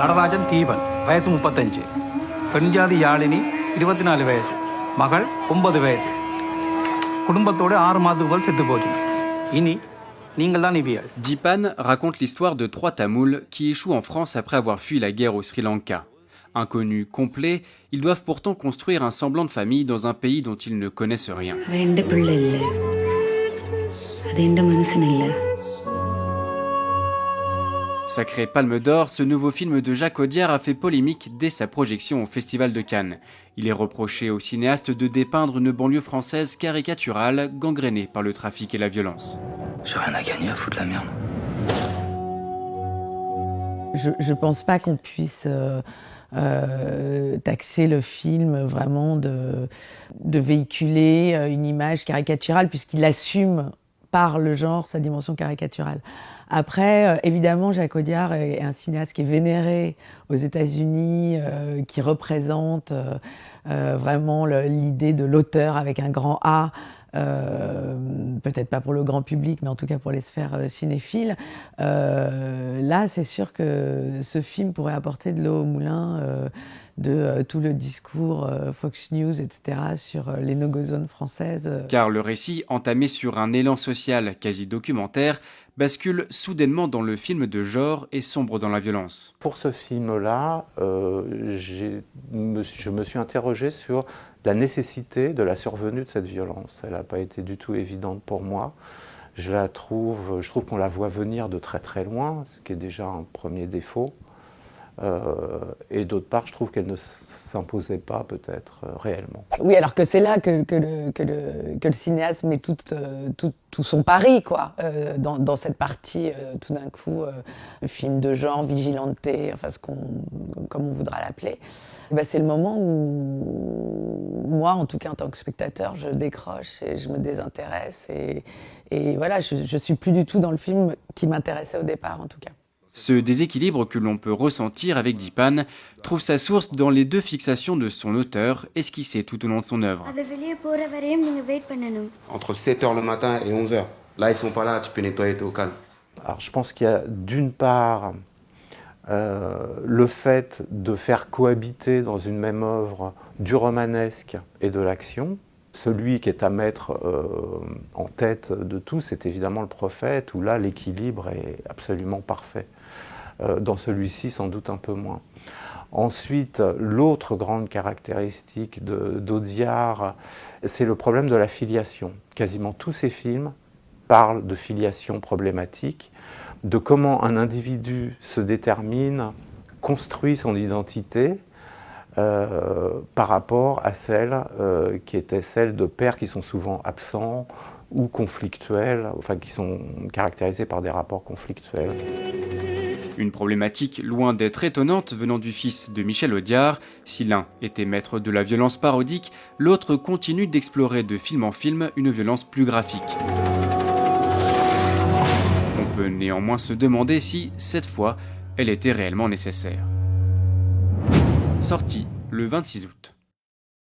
നടരാജൻ ദീപൻ വയസ്സ് 35 പെൺജാതി യാളിനി 24 വയസ്സ് മകൾ 9 വയസ്സ് കുടുംബത്തോടെ 6 മാതൃകൾ സെത്തുപോയി ഇനി നിങ്ങൾ தான் ഇവയാൾ. Deepan raconte l'histoire de 3 Tamouls qui échouent en France après avoir fui la guerre au Sri Lanka. Inconnus complets, ils doivent pourtant construire un semblant de famille dans un pays dont ils ne connaissent rien. Sacré Palme d'Or, ce nouveau film de Jacques Audiard a fait polémique dès sa projection au Festival de Cannes. Il est reproché au cinéaste de dépeindre une banlieue française caricaturale, gangrénée par le trafic et la violence. J'ai rien à gagner à foutre la merde. Je pense pas qu'on puisse taxer le film vraiment de véhiculer une image caricaturale puisqu'il assume par le genre sa dimension caricaturale. Après, évidemment, Jacques Audiard est un cinéaste qui est vénéré aux États-Unis, qui représente vraiment l'idée de l'auteur avec un grand A, peut-être pas pour le grand public, mais en tout cas pour les sphères cinéphiles. Là, c'est sûr que ce film pourrait apporter de l'eau au moulin de tout le discours Fox News, etc., sur les no-go-zones françaises. Car le récit, entamé sur un élan social quasi documentaire, bascule soudainement dans le film de genre et sombre dans la violence. Pour ce film-là, je me suis interrogé sur la nécessité de la survenue de cette violence. Elle n'a pas été du tout évidente pour moi. Je trouve qu'on la voit venir de très très loin, ce qui est déjà un premier défaut. Et d'autre part, je trouve qu'elle ne s'imposait pas peut-être réellement. Oui, alors que c'est là que le cinéaste met tout son pari, quoi, dans cette partie, tout d'un coup, film de genre, vigilanté, enfin, comme on voudra l'appeler. Ben, c'est le moment où, moi, en tout cas, en tant que spectateur, je décroche et je me désintéresse. Et voilà, je suis plus du tout dans le film qui m'intéressait au départ, en tout cas. Ce déséquilibre que l'on peut ressentir avec Deepan trouve sa source dans les 2 fixations de son auteur, esquissées tout au long de son œuvre. Entre 7h le matin et 11h. Là, ils sont pas là, tu peux nettoyer ton calme. Alors, je pense qu'il y a d'une part le fait de faire cohabiter dans une même œuvre du romanesque et de l'action. Celui qui est à mettre en tête de tout, c'est évidemment le Prophète, où là, l'équilibre est absolument parfait. Dans celui-ci, sans doute un peu moins. Ensuite, l'autre grande caractéristique d'Audiard, c'est le problème de la filiation. Quasiment tous ses films parlent de filiation problématique, de comment un individu se détermine, construit son identité, par rapport à celle qui était celle de pères qui sont souvent absents ou conflictuels, enfin qui sont caractérisés par des rapports conflictuels. Une problématique loin d'être étonnante venant du fils de Michel Audiard. Si l'un était maître de la violence parodique, l'autre continue d'explorer de film en film une violence plus graphique. On peut néanmoins se demander si, cette fois, elle était réellement nécessaire. Sortie le 26 août.